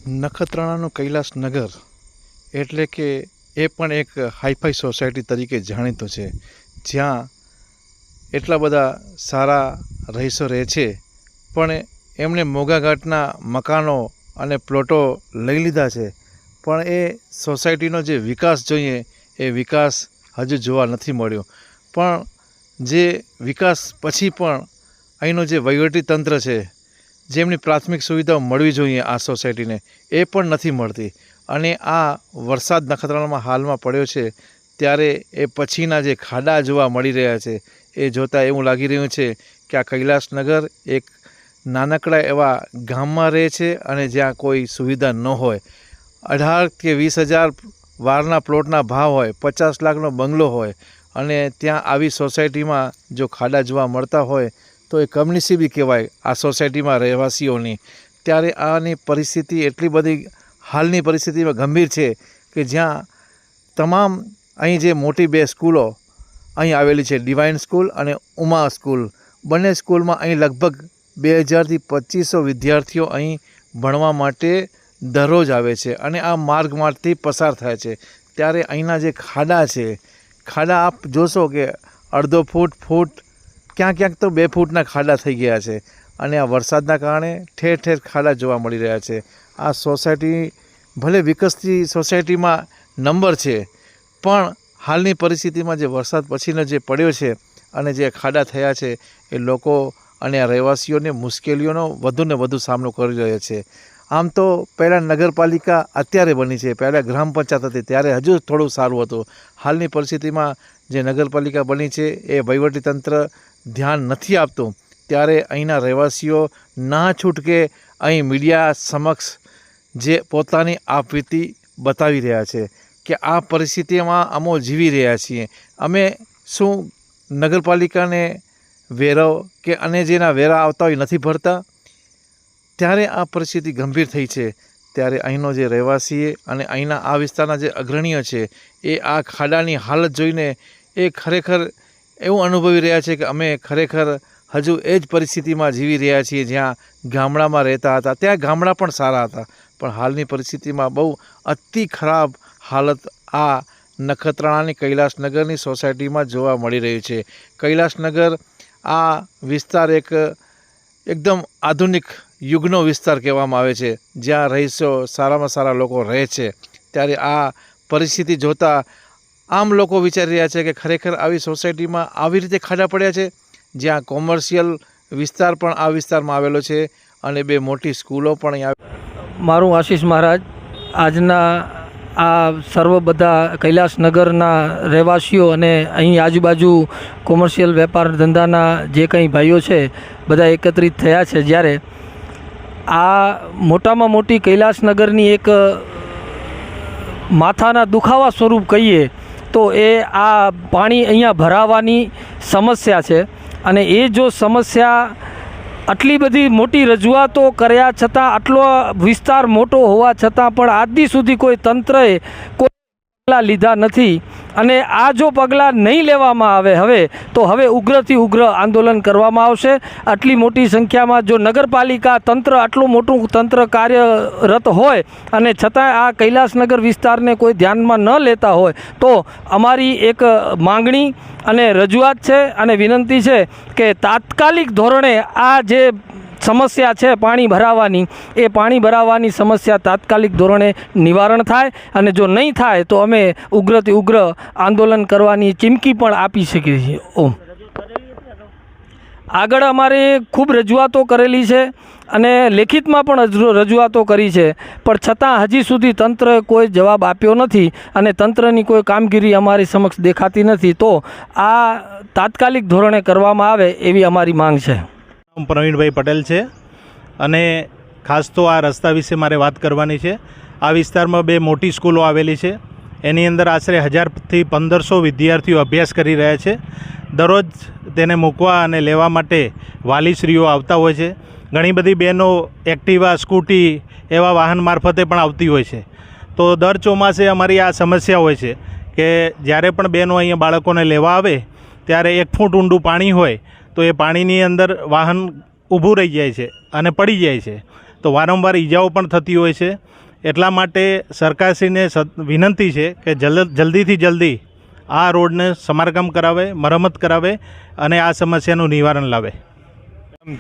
નખત્રાણાનું કૈલાસનગર એટલે કે એ પણ એક હાઈફાઈ સોસાયટી તરીકે જાણીતું છે, જ્યાં એટલા બધા સારા રહીશો રહે છે, પણ એમણે મોંઘાઘાટના મકાનો અને પ્લોટો લઈ લીધા છે, પણ એ સોસાયટીનો જે વિકાસ જોઈએ એ વિકાસ હજુ જોવા નથી મળ્યો. પણ જે વિકાસ પછી પણ અહીંનું જે વહીવટી તંત્ર છે, જેમની પ્રાથમિક સુવિધાઓ મળવી જોઈએ આ સોસાયટીને, એ પણ નથી મળતી. અને આ વરસાદ નખત્રાણામાં હાલમાં પડ્યો છે ત્યારે એ પછીના જે ખાડા જોવા મળી રહ્યા છે એ જોતાં એવું લાગી રહ્યું છે કે આ કૈલાસનગર એક નાનકડા એવા ગામમાં રહે છે અને જ્યાં કોઈ સુવિધા ન હોય. 18 કે 20,000 વારના પ્લોટના ભાવ હોય, 50 લાખનો બંગલો હોય અને ત્યાં આવી સોસાયટીમાં જો ખાડા જોવા મળતા હોય તો એ કમનસીબી કહેવાય આ સોસાયટીમાં રહેવાસીઓની. ત્યારે આની પરિસ્થિતિ એટલી બધી હાલની પરિસ્થિતિમાં ગંભીર છે કે જ્યાં તમામ અહીં જે મોટી બે સ્કૂલો અહીં આવેલી છે, ડિવાઇન સ્કૂલ અને ઉમા સ્કૂલ, બંને સ્કૂલમાં અહીં લગભગ 2000થી 2500 વિદ્યાર્થીઓ અહીં ભણવા માટે દરરોજ આવે છે અને આ માર્ગમાંથી પસાર થાય છે. ત્યારે અહીંના જે ખાડા છે, ખાડા આપ જોશો કે 1.5 ફૂટ, ક્યાંક તો 2 ફૂટના ખાડા થઈ ગયા છે અને આ વરસાદના કારણે ઠેર ઠેર ખાડા જોવા મળી રહ્યા છે. આ સોસાયટી ભલે વિકસતી સોસાયટીમાં નંબર છે, પણ હાલની પરિસ્થિતિમાં જે વરસાદ પછીનો જે પડ્યો છે અને જે ખાડા થયા છે એ લોકો અને આ રહેવાસીઓને મુશ્કેલીઓનો વધુને વધુ સામનો કરી રહ્યા છે. આમ તો પહેલાં નગરપાલિકા અત્યારે બની છે, પહેલાં ગ્રામ પંચાયત હતી ત્યારે હજુ થોડું સારું હતું. હાલની પરિસ્થિતિમાં જે નગરપાલિકા બની છે એ વહીવટીતંત્ર ધ્યાન નથી આપતું. ત્યારે અહીંના રહેવાસીઓ ના છૂટકે અહીં મીડિયા સમક્ષ જે પોતાની આપવીતી બતાવી રહ્યા છે કે આ પરિસ્થિતિમાં અમે જીવી રહ્યા છીએ. અમે શું નગરપાલિકાને વેરો કે અને જેના વેરા આવતા હોય નથી ભરતા? ત્યારે આ પરિસ્થિતિ ગંભીર થઈ છે. ત્યારે અહીંનો જે રહેવાસી અને અહીંના આ વિસ્તારના જે અગ્રણીઓ છે એ આ ખાડાની હાલત જોઈને એ ખરેખર એવું અનુભવી રહ્યા છે કે અમે ખરેખર હજુ એ જ પરિસ્થિતિમાં જીવી રહ્યા છીએ જ્યાં ગામડામાં રહેતા હતા. ત્યાં ગામડા પણ સારા હતા, પણ હાલની પરિસ્થિતિમાં બહુ અતિ ખરાબ હાલત આ નખત્રાણાની કૈલાસનગરની સોસાયટીમાં જોવા મળી રહી છે. કૈલાસનગર આ વિસ્તાર એકદમ આધુનિક યુગનો વિસ્તાર કહેવામાં આવે છે, જ્યાં રહીશો સારામાં સારા લોકો રહે છે. ત્યારે આ પરિસ્થિતિ જોતાં આમ લોકો વિચારી રહ્યા છે કે ખરેખર આવી સોસાયટીમાં આવી રીતે ખાડા પડ્યા છે, જ્યાં કોમર્શિયલ વિસ્તાર પણ આ વિસ્તારમાં આવેલો છે અને 2 મોટી સ્કૂલો પણ અહીં મારું આશીષ મહારાજ. આજના આ સર્વ બધા કૈલાસનગરના રહેવાસીઓ અને અહીં આજુબાજુ કોમર્શિયલ વેપાર ધંધાના જે કંઈ ભાઈઓ છે બધા એકત્રિત થયા છે. જ્યારે આ મોટામાં મોટી કૈલાસનગરની એક માથાના દુખાવા સ્વરૂપ કહીએ તો એ આ પાણી અહીંયા ભરાવાની સમસ્યા છે. અને એ જો સમસ્યા આટલી બધી મોટી રજૂઆતો કર્યા છતાં, આટલો વિસ્તાર મોટો હોવા છતાં પણ આજ દી સુધી કોઈ તંત્રએ કોઈ પગલાં લીધા નથી. અને આ જો પગલાં નહીં લેવામાં આવે હવે તો હવે ઉગ્રથી ઉગ્ર આંદોલન કરવામાં આવશે. આટલી મોટી સંખ્યામાં જો નગરપાલિકા તંત્ર આટલું મોટું તંત્ર કાર્યરત હોય અને છતાં આ કૈલાસનગર વિસ્તારને કોઈ ધ્યાનમાં ન લેતા હોય તો અમારી એક માંગણી અને રજૂઆત છે અને વિનંતી છે કે તાત્કાલિક ધોરણે આ જે સમસ્યા છે પાણી ભરાવાની, એ પાણી ભરાવાની સમસ્યા તાત્કાલિક ધોરણે નિવારણ થાય. અને જો નહીં થાય તો અમે ઉગ્રથી ઉગ્ર આંદોલન કરવાની ચીમકી પણ આપી શકીએ છીએ. આગળ અમારે ખૂબ રજૂઆતો કરેલી છે અને લેખિતમાં પણ રજૂઆતો કરી છે, પણ છતાં હજી સુધી તંત્રએ કોઈ જવાબ આપ્યો નથી અને તંત્રની કોઈ કામગીરી અમારી સમક્ષ દેખાતી નથી. તો આ તાત્કાલિક ધોરણે કરવામાં આવે એવી અમારી માંગ છે. પ્રવીણભાઈ પટેલ છે અને ખાસ તો આ રસ્તા વિશે મારે વાત કરવાની છે. આ વિસ્તારમાં 2 મોટી સ્કૂલો આવેલી છે. એની અંદર આશરે 1000થી 1500 વિદ્યાર્થીઓ અભ્યાસ કરી રહ્યા છે. દરરોજ તેને મૂકવા અને લેવા માટે વાલીશ્રીઓ આવતા હોય છે. ઘણી બધી બહેનો એક્ટિવા, સ્કૂટી એવા વાહન મારફતે પણ આવતી હોય છે. તો દર ચોમાસે અમારી આ સમસ્યા હોય છે કે જ્યારે પણ બહેનો અહીંયા બાળકોને લેવા આવે ત્યારે 1 ફૂટ ઊંડું પાણી હોય તો એ પાણીની અંદર વાહન ઊભું રહી જાય છે અને પડી જાય છે. તો વારંવાર ઈજાઓ પણ થતી હોય છે. એટલા માટે સરકારશ્રીને વિનંતી છે કે જલ્દીથી જલ્દી આ રોડને સમારકામ કરાવે, મરમ્મત કરાવે અને આ સમસ્યાનું નિવારણ લાવે.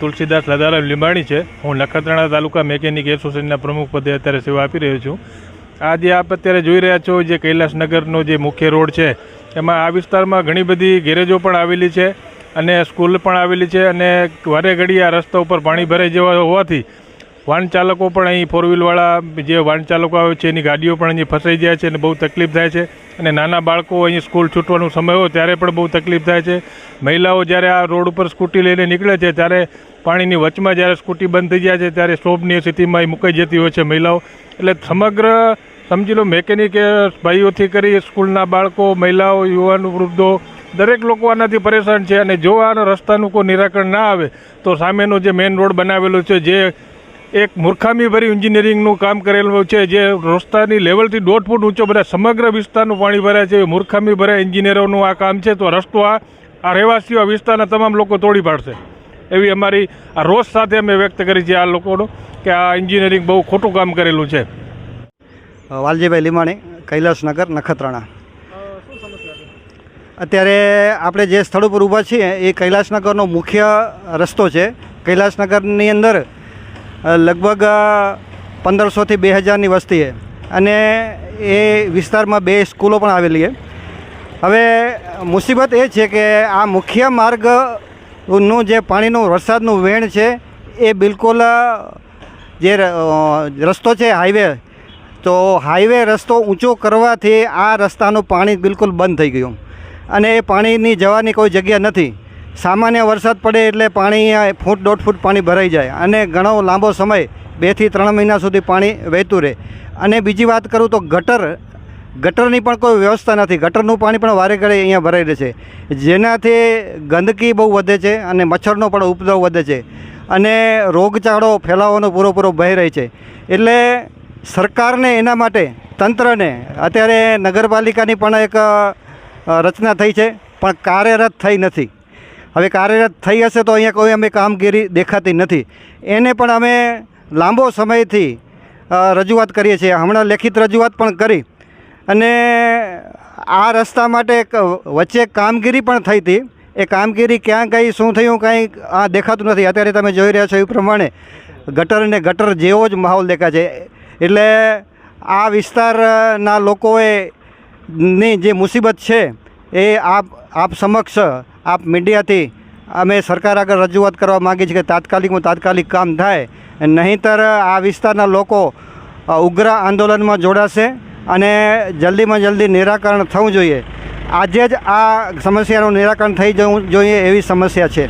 તુલસીદાસ લદારામ લીંબાણી છે. હું નખત્રાણા તાલુકા મેકેનિક એસોસિએશનના પ્રમુખ પદે અત્યારે સેવા આપી રહ્યો છું. આ જે આપ અત્યારે જોઈ રહ્યા છો જે કૈલાસનગરનો જે મુખ્ય રોડ છે એમાં આ વિસ્તારમાં ઘણી બધી ગેરેજો પણ આવેલી છે અને સ્કૂલ પણ આવેલી છે અને વારે ઘડી આ રસ્તા ઉપર પાણી ભરાઈ જવા હોવાથી વાહન ચાલકો પણ અહીં ફોર વ્હીલવાળા જે વાહન ચાલકો આવે છે એની ગાડીઓ પણ અહીં ફસાઈ જાય છે અને બહુ તકલીફ થાય છે. અને નાના બાળકો અહીં સ્કૂલ છૂટવાનો સમય હોય ત્યારે પણ બહુ તકલીફ થાય છે. મહિલાઓ જ્યારે આ રોડ ઉપર સ્કૂટી લઈને નીકળે છે ત્યારે પાણીની વચમાં જ્યારે સ્કૂટી બંધ થઈ જાય છે ત્યારે સ્ટોપની સ્થિતિમાં મુકાઈ જતી હોય છે મહિલાઓ. એટલે સમગ્ર સમજી લો મેકેનિક ભાઈઓથી કરી સ્કૂલના બાળકો, મહિલાઓ, યુવાનો, વૃદ્ધો દરેક લોકો આનાથી પરેશાન છે. અને જો આ રસ્તાનું કોઈ નિરાકરણ ના આવે તો સામેનો જે મેઇન રોડ બનાવેલો છે જે એક મૂર્ખામીભરી એન્જિનિયરિંગનું કામ કરેલું છે, જે રસ્તાની લેવલથી 1.5 ફૂટ ઊંચો ભરાય, સમગ્ર વિસ્તારનું પાણી ભરાય છે. મૂર્ખામી ભરાય એન્જિનિયરોનું આ કામ છે. તો રસ્તો આ રહેવાસીઓ આ વિસ્તારના તમામ લોકો તોડી પાડશે એવી અમારી આ રોષ સાથે અમે વ્યક્ત કરી છે આ લોકોનો કે આ એન્જિનિયરિંગ બહુ ખોટું કામ કરેલું છે. વાલજીભાઈ લીમાણી, કૈલાસનગર, નખત્રાણા. અત્યારે આપણે જે સ્થળ ઉપર ઊભા છીએ એ કૈલાસનગરનો મુખ્ય રસ્તો છે. કૈલાસનગરની અંદર લગભગ 1500થી 2000ની વસ્તી છે અને એ વિસ્તારમાં 2 સ્કૂલો પણ આવેલી છે. હવે મુસીબત એ છે કે આ મુખ્ય માર્ગનું જે પાણીનું વરસાદનું વહેણ છે એ બિલકુલ જે રસ્તો છે હાઈવે, તો હાઈવે રસ્તો ઊંચો કરવાથી આ રસ્તાનું પાણી બિલકુલ બંધ થઈ ગયું અને એ પાણીની જવાની કોઈ જગ્યા નથી. સામાન્ય વરસાદ પડે એટલે પાણી 1.5 ફૂટ પાણી ભરાઈ જાય અને ઘણો લાંબો સમય 2 થી 3 મહિના સુધી પાણી વહેતું રહે. અને બીજી વાત કરું તો ગટરની પણ કોઈ વ્યવસ્થા નથી. ગટરનું પાણી પણ વારે ઘડે અહીંયા ભરાઈ રહે છે, જેનાથી ગંદકી બહુ વધે છે અને મચ્છરનો પણ ઉપદ્રવ વધે છે અને રોગચાળો ફેલાવાનો પૂરો ભય રહે છે. એટલે સરકારને એના માટે તંત્રને અત્યારે નગરપાલિકાની પણ એક રચના થઈ છે પણ કાર્યરત થઈ નથી. હવે કાર્યરત થઈ હશે તો અહીંયા કોઈ અમે કામગીરી દેખાતી નથી. એને પણ અમે લાંબો સમયથી રજૂઆત કરીએ છીએ. હમણાં લેખિત રજૂઆત પણ કરી અને આ રસ્તા માટે એક વચ્ચે કામગીરી પણ થઈ હતી. એ કામગીરી ક્યાં ગઈ, શું થયું, કાંઈ આ દેખાતું નથી. અત્યારે તમે જોઈ રહ્યા છો એ પ્રમાણે ગટર જેવો જ માહોલ દેખાય છે. એટલે આ વિસ્તારના લોકોની જે મુસીબત છે એ આપ સમક્ષ આપ મીડિયાથી અમે સરકાર આગળ રજૂઆત કરવા માગીએ છીએ કે તાત્કાલિક કામ થાય, નહીંતર આ વિસ્તારના લોકો ઉગ્ર આંદોલનમાં જોડાશે અને જલ્દીમાં જલ્દી નિરાકરણ થવું જોઈએ. આજે જ આ સમસ્યાનું નિરાકરણ થઈ જવું જોઈએ એવી સમસ્યા છે.